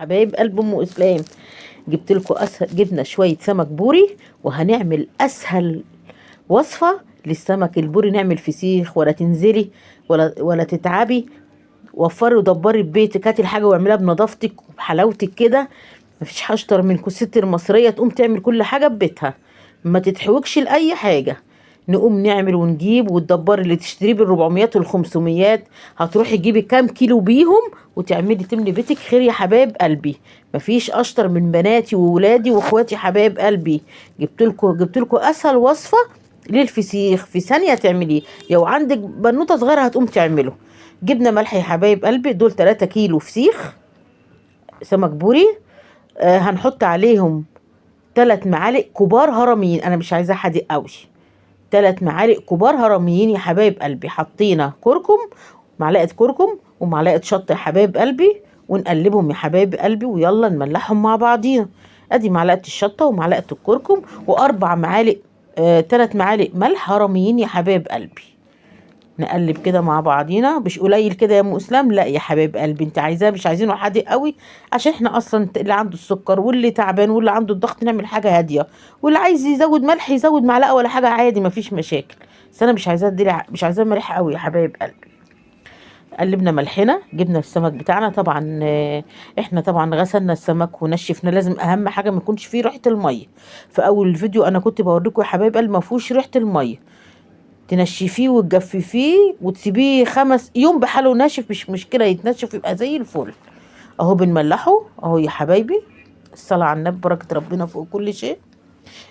حبايب قلب ام اسلام، جبت لكم جبنا شويه سمك بوري، وهنعمل اسهل وصفه للسمك البوري. نعمل فسيخ ولا تنزلي ولا تتعبي. وفري ودبري ببيتك، هاتي الحاجه واعمليها بنظافتك وبحلاوتك كده. مفيش اشطر من الست المصريه تقوم تعمل كل حاجه ببيتها، ما تتحوجش لاي حاجه. نقوم نعمل ونجيب وتدبري اللي تشتريه بال400 وال500. هتروحي تجيبي كام كيلو بيهم وتعملي تملي بيتك خير يا حبايب قلبي. مفيش اشطر من بناتي وولادي واخواتي حبايب قلبي. جبت لكم اسهل وصفه للفسيخ، في ثانيه تعمليه. لو عندك بنوته صغيره هتقوم تعمله. جبنا ملح يا حبايب قلبي، دول 3 كيلو فسيخ سمك بوري. هنحط عليهم 3 معالق كبار هرميين، انا مش عايزاه حادق قوي. 3 معالق كبار هرميين يا حبايب قلبي. حطينا كركم، معلقه كركم ومعلقه شطه يا حبايب قلبي، ونقلبهم يا حبايب قلبي ويلا نملحهم مع بعضينا. ادي معلقه الشطه ومعلقه الكركم واربع معالق 3 معالق ملح هرميين يا حبايب قلبي. نقلب كده مع بعضينا، مش قليل كده يا ام اسلام، لا يا حبايب قلبي انت عايزاه، مش عايزينه حادق قوي، عشان احنا اصلا اللي عنده السكر واللي تعبان واللي عنده الضغط نعمل حاجه هاديه، واللي عايز يزود ملح يزود معلقه ولا حاجه عادي مفيش مشاكل. بس انا مش عايزاه مش عايزاه ملح قوي يا حبايب قلبي. قلبنا ملحنا، جبنا السمك بتاعنا طبعا. احنا طبعا غسلنا السمك ونشفنا، لازم اهم حاجه ما يكونش فيه ريحه الميه. في اول الفيديو انا كنت بوريكم يا حبايب قلبي ما فيهوش ريحه الميه. تنشفيه وتجففيه وتسيبيه 5 يوم بحاله ناشف، مش مشكله يتنشف يبقى زي الفل. اهو بنملحه اهو يا حبايبي. الصلاه على النبي، بركه ربنا فوق كل شيء.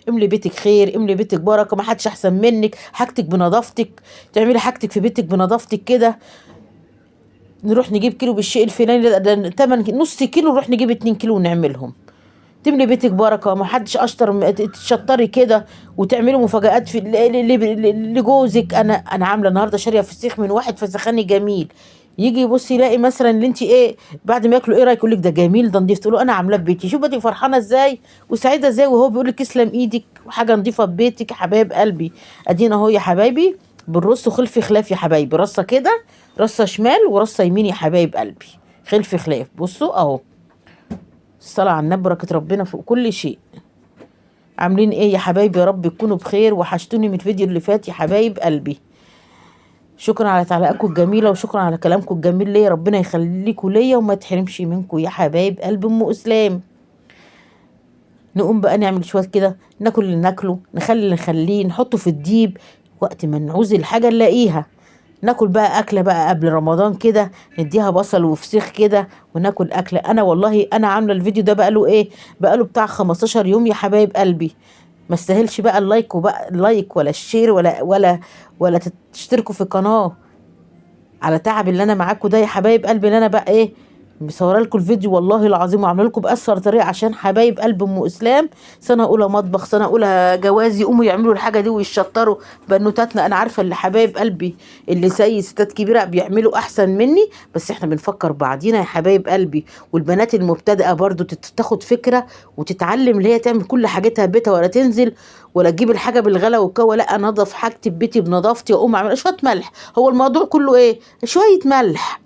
املي بيتك خير، املي بيتك بركه، ما حدش احسن منك. حاجتك بنظافتك، تعملي حاجتك في بيتك بنظافتك كده. نروح نجيب كيلو بالشيء الفلاني ده 8 نص كيلو، نروح نجيب 2 كيلو ونعملهم. تملي بيتك بركه، ما حدش اشطر تشطري كده وتعملي مفاجآت في لجوزك. انا عامله النهارده شاريه فسيخ من واحد فسخني جميل. يجي يبص يلاقي مثلا اللي انت ايه بعد ما ياكلوا ايه رايك، يقول لك ده جميل ده نضيف، تقول له انا عاملاه في بيتي. شوف بقى فرحانه ازاي وسعيده ازاي وهو بيقول لك تسلم ايدك وحاجه نضيفه في بيتك يا حبايب قلبي. ادينا اهو يا حبايبي بالرص خلف خلاف يا حبايبي، رصه كده رصه شمال ورصه يمين يا حبايب قلبي، خلف خلاف. بصوا اهو، الصلاة على النبي، بركة ربنا فوق كل شيء. عاملين ايه يا حبايبي؟ يا رب تكونوا بخير، وحشتوني من الفيديو اللي فات يا حبايب قلبي. شكرا على تعليقاتكم الجميلة وشكرا على كلامكم الجميل ليا، ربنا يخليكم ليا وما تحرمش منكم يا حبايب قلب ام اسلام. نقوم بقى نعمل شوية كده، ناكل اللي ناكله، نخلي اللي نخليه، نحطه في الديب وقت ما نعوز الحاجة نلاقيها. ناكل بقى اكله بقى قبل رمضان كده، نديها بصل وفسيخ كده وناكل اكله. انا والله انا عامله الفيديو ده بقاله ايه، بقاله بتاع 15 يوم يا حبايب قلبي. ما استاهلش بقى اللايك وبقى اللايك ولا الشير ولا تشتركوا في القناه على تعب اللي انا معاكم ده يا حبايب قلبي. اللي انا بقى ايه مصوره لكم الفيديو والله العظيم وعامله لكم باسهل طريقه عشان حبايب قلب ام اسلام. سنه اولى مطبخ، سنه اولى جواز، يقوموا يعملوا الحاجه دي ويشطروا بنوتاتنا. انا عارفه اللي حبايب قلبي اللي زي ستات كبيره بيعملوا احسن مني، بس احنا بنفكر بعضينا يا حبايب قلبي. والبنات المبتدئه برضو تاخد فكره وتتعلم اللي هي تعمل كل حاجتها بيتها، ولا تنزل ولا تجيب الحاجه بالغلا والقوه. لا، انضف حاجتي ببيتي بنظافتي واقوم اعمل شويه ملح. هو الموضوع كله ايه؟ شويه ملح،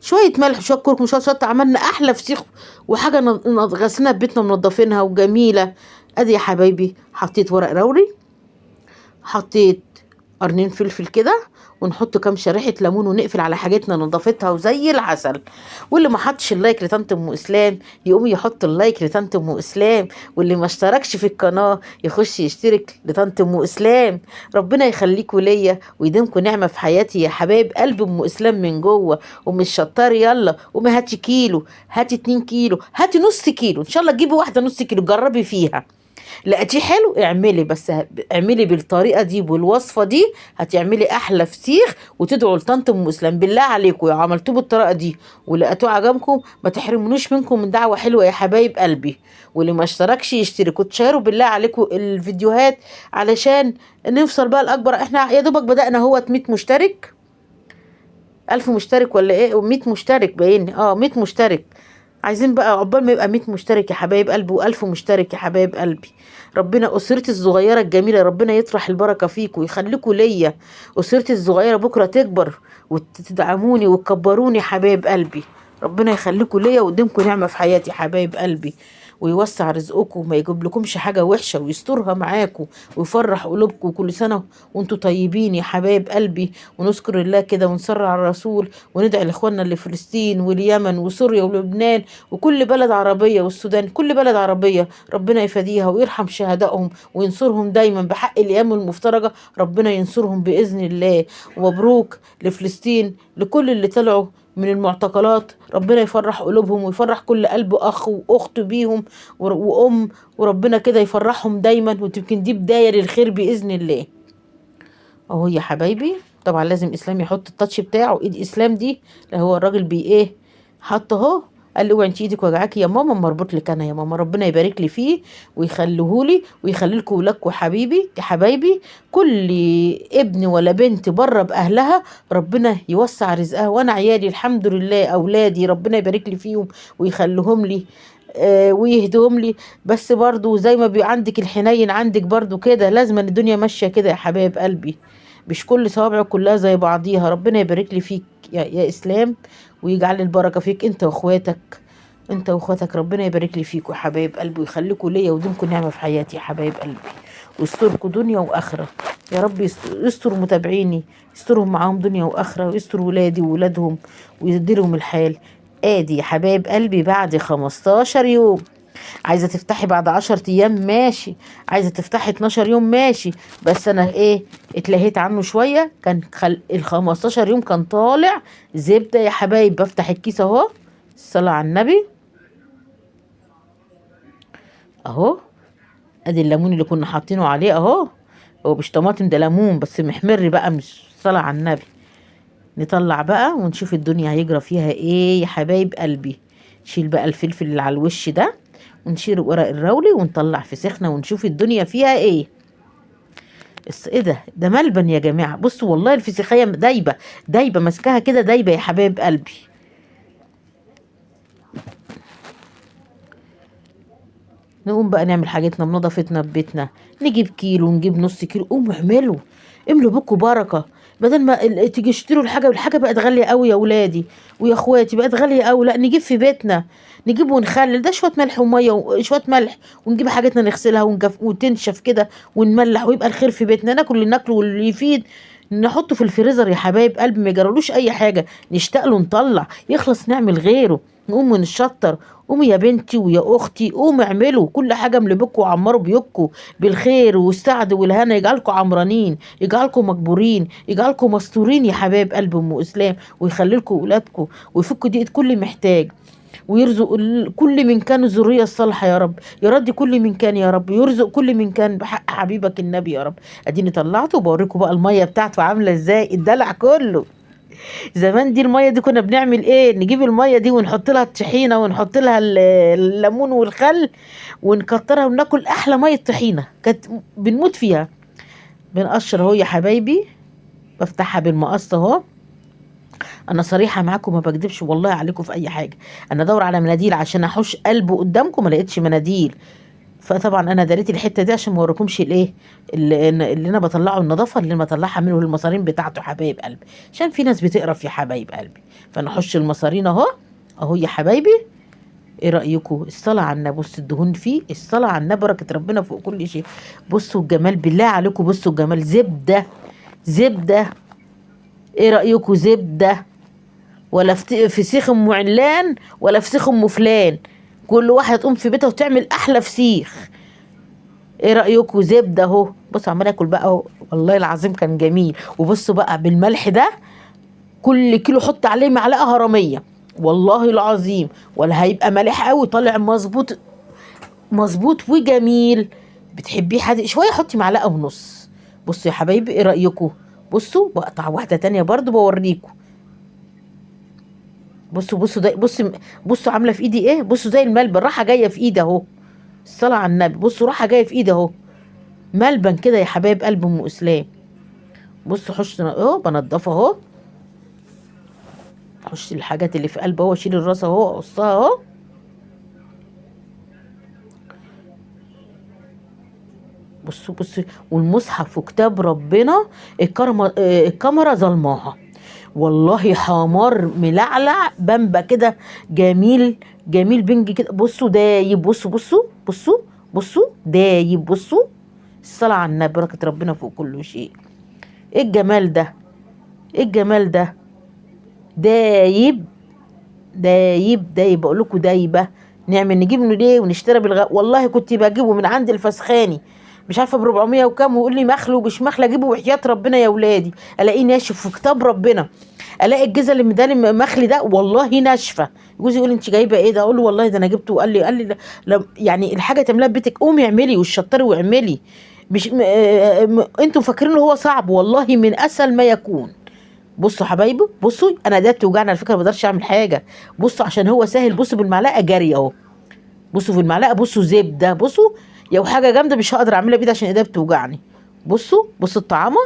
شويه ملح، شويه كركم، شويه شطه، عملنا احلى فسيخ وحاجه غسلناها ببيتنا ومنضفينها وجميله. ادي يا حبايبي حطيت ورق لوري، حطيت قرنين فلفل كده، ونحط كام شريحه ليمون ونقفل على حاجتنا نضافتها وزي العسل. واللي ما حطش اللايك لطنط ام اسلام يقوم يحط اللايك لطنط ام اسلام، واللي ما اشتركش في القناه يخش يشترك لطنط ام اسلام. ربنا يخليكوا ليا ويديمكوا نعمه في حياتي يا حبايب قلب ام اسلام من جوه. ومش شطار يلا قومي هاتي كيلو، هاتي 2 كيلو، هاتي نص كيلو، ان شاء الله تجيبي واحده نص كيلو جربي فيها. لقيتيه حلو اعملي، بس اعملي بالطريقه دي بالوصفه دي هتعملي احلى فسيخ. وتدعوا لطنط ام اسلام بالله عليكم لو عملتوه بالطريقه دي ولقيتوه عجبكم ما تحرمونوش منكم من دعوه حلوه يا حبايب قلبي. واللي ما اشتركش يشترك وتشيروا بالله عليكم الفيديوهات علشان نوصل بقى الاكبر. احنا يا دوبك بدانا هو 100 مشترك، 1000 مشترك ولا ايه، 100 مشترك باين 100 مشترك. عايزين بقى عقبال ما يبقى 100 مشترك يا حبايب قلبي و1000 مشترك يا حبايب قلبي. ربنا اسرتي الصغيره الجميله ربنا يطرح البركه فيكم ويخليكم ليا. اسرتي الصغيره بكره تكبر وتدعموني وتكبروني يا حبايب قلبي. ربنا يخليكم ليا ويديمكم نعمة في حياتي حبايب قلبي، ويوسع رزقكم وما يجيب لكمش حاجة وحشة ويسترها معاكم ويفرح قلوبكم. كل سنة وانتم طيبين يا حبايب قلبي، ونذكر الله كده ونصلي على الرسول وندعي لاخواننا اللي في فلسطين واليمن وسوريا ولبنان وكل بلد عربية والسودان، كل بلد عربية ربنا يفديها ويرحم شهدائهم وينصرهم دايما بحق الايام المفترجة، ربنا ينصرهم بإذن الله. ومبروك لفلسطين، لكل اللي طلعوا من المعتقلات، ربنا يفرح قلوبهم ويفرح كل قلب اخ واخت بيهم وام، وربنا كده يفرحهم دايما، وتمكن دي بداية للخير بإذن الله. اهو يا حبايبي، طبعا لازم اسلام يحط التاتش بتاعه. ايد اسلام دي اللي هو الراجل بي ايه حط اهو، قال لي اوعي انت ايدك وجعاكي يا ماما، مربوط لك انا يا ماما، ربنا يبارك لي فيه ويخليهولي ويخلي لكم ولادكم حبيبي يا حبايبي. كل ابن ولا بنت بره باهلها ربنا يوسع رزقها، وانا عيالي الحمد لله اولادي ربنا يبارك لي فيهم ويخليهم لي ويهدهم لي. بس برضو زي ما عندك الحنين عندك برضو كده، لازم الدنيا ماشية كده يا حبايب قلبي، مش كل صوابع كلها زي بعضيها. ربنا يبارك لي فيك يا اسلام، ويجعل البركة فيك انت واخواتك، انت واخواتك ربنا يبارك لي فيكم يا حبايب قلبي ويخليكم ليا ويديمكم نعمة في حياتي يا حبايب قلبي، ويستركم دنيا واخرة يا رب. يستر متابعيني، يسترهم معاهم دنيا واخرة، ويستر ولادي وولادهم ويديلهم الحال. ادي يا حبايب قلبي بعد 15 يوم. عايزه تفتحي بعد 10 ايام ماشي، عايزه تفتحي 12 يوم ماشي، بس انا ايه اتلهيت عنه شويه. كان ال 15 يوم كان طالع زبده يا حبايب. بفتح الكيس اهو، الصلاه على النبي اهو، ادي الليمون اللي كنا حاطينه عليه اهو، هو مش طماطم ده ليمون بس محمر بقى، مش صلاه على النبي. نطلع بقى ونشوف الدنيا هيجرى فيها ايه يا حبايب قلبي. نشيل بقى الفلفل اللي على الوش ده، ونشيل ورق الراولي ونطلع في سخنة ونشوف الدنيا فيها ايه. ايه ده ملبن يا جماعة. بصوا والله الفسيخية دايبة دايبة، ماسكاها كده دايبة يا حبايب قلبي. نقوم بقى نعمل حاجتنا بنظافتنا ببيتنا، نجيب كيلو نجيب نص كيلو، قوموا اعملوا، املوا بكوا بركة. بدل ما تيجي تشتروا الحاجة، والحاجة بقت غالية قوي يا ولادي ويا اخواتي، بقت غالية قوي. لا نجيب في بيتنا، نجيب ونخلل ده شوية ملح ومية وشوية ملح، ونجيب حاجتنا نغسلها وتنشف كده ونملح، ويبقى الخير في بيتنا، ناكل اللي ناكله واللي يفيد نحطه في الفريزر يا حبايب قلبي، ما يجرالوش اي حاجة، نشتاق له نطلع يخلص نعمل غيره. نقوم ونشطر. قومي يا بنتي ويا اختي قوموا اعملوا كل حاجه، املبكوا وعمروا بيوتكم بالخير والسعد والهنا، يجعلكم عمرانين، يجعلكم مجبورين، يجعلكم مستورين يا حبايب قلب ام اسلام، ويخلي لكم اولادكم ويفك ضيقه كل محتاج، ويرزق كل من كان الذريه الصالحه يا رب، يرد كل من كان يا رب، يرزق كل من كان بحق حبيبك النبي يا رب. اديني طلعته وبوريكم بقى الميه بتاعته عامله ازاي، الدلع كله. زمان دي المية دي كنا بنعمل ايه، نجيب المية دي ونحط لها الطحينة ونحط لها الليمون والخل ونكترها وناكل احلى مية طحينة، كانت بنموت فيها. بنقشر اهو يا حبايبي، بفتحها بالمقص اهو. انا صريحة معاكم ما بكدبش والله عليكم في اي حاجة. انا ادور على مناديل عشان احوش قلبه قدامكم، ما لقيتش مناديل، فطبعا انا داريت الحته دي عشان ما اوريكمش الايه اللي انا بطلعه، النظافه اللي انا بطلعها منه المصارين بتاعته حبايب قلبي، عشان في ناس بتقرف يا حبايب قلبي. فانا احش المصارين اهو، اهو يا حبايبي. ايه رايكم؟ الصلاه على النبي، بص الدهون فيه، الصلاه على النبي، بركه ربنا فوق كل شيء. بصوا الجمال بالله عليكم، بصوا الجمال، زبده زبده. ايه رايكم؟ زبده، ولا فسيخ ام علان ولا فسيخ ام فلان، كل واحده تقوم في بيتها وتعمل احلى فسيخ. ايه رايكم؟ زبده اهو. بصوا عمال اكل بقى اهو، والله العظيم كان جميل. وبصوا بقى بالملح ده، كل كيلو حط عليه معلقه هرميه، والله العظيم ولا هيبقى مالح قوي، طالع مظبوط مظبوط وجميل. بتحبيه حادق شويه حطي معلقه ونص. بصوا يا حبايبي ايه رايكم؟ بصوا بقطع واحده تانية برضو بوريكم. بصوا ده، بصوا عامله في ايدي ايه، بصوا زي الملبن راحه جايه في ايدي اهو، الصلاه على النبي. بصوا راحه جايه في ايدي اهو، ملبن كده يا حبايب قلب ام اسلام. بصوا حش اهو بنضفه اهو، حش الحاجات اللي في قلبه اهو، اشيل الراس اهو اقصها اهو. بصوا والمصحف وكتاب ربنا الكاميرا ظلماها، والله حمار ملعلع بامبا كده، جميل جميل بنج كده. بصوا دايب، بصوا دايب، بصوا. الصلاة على النبي، بركة ربنا فوق كل شيء. ايه الجمال ده، ايه الجمال ده، دايب دايب بقول لكم دايبه. نعمل نجيب منه ليه ونشتري والله كنت بجيبه من عند الفسخاني مش عارفه ب 400 وكام، ويقول لي مخلي ومش مخلي، اجيبه وحياه ربنا يا ولادي الاقيه ناشف في كتاب ربنا. الاقي الجزل اللي مداني مخلي ده والله ناشفه. جوزي يقول لي انت جايبه ايه ده، اقول له والله ده انا جبته. قال لي لا يعني الحاجه تعملها في بيتك قومي اعملي والشطري واعملي. مش انتوا فاكرين هو صعب، والله من اسهل ما يكون. بصوا حبايبي، بصوا انا ده بتوجعني على فكره، ما بقدرش اعمل حاجه. بصوا عشان هو سهل، بصوا بالمعلقه جري اهو. بصوا في المعلقه، بصوا زبده، بصوا. لو حاجه جامده مش هقدر اعملها بايدي عشان ايديا بتوجعني. بصوا الطعامه،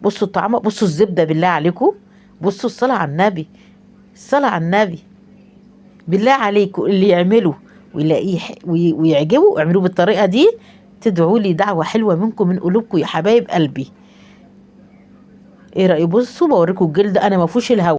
بصوا الطعامه، بصوا الزبده بالله عليكم. بصوا الصلاه على النبي، الصلاه على النبي. بالله عليكم اللي يعمله ويلاقيه ويعجبه اعملوه بالطريقه دي. تدعوا لي دعوه حلوه منكم من قلوبكم يا حبايب قلبي. ايه رايك؟ بصوا بوريكم الجلد انا ما فيهوش الهوا.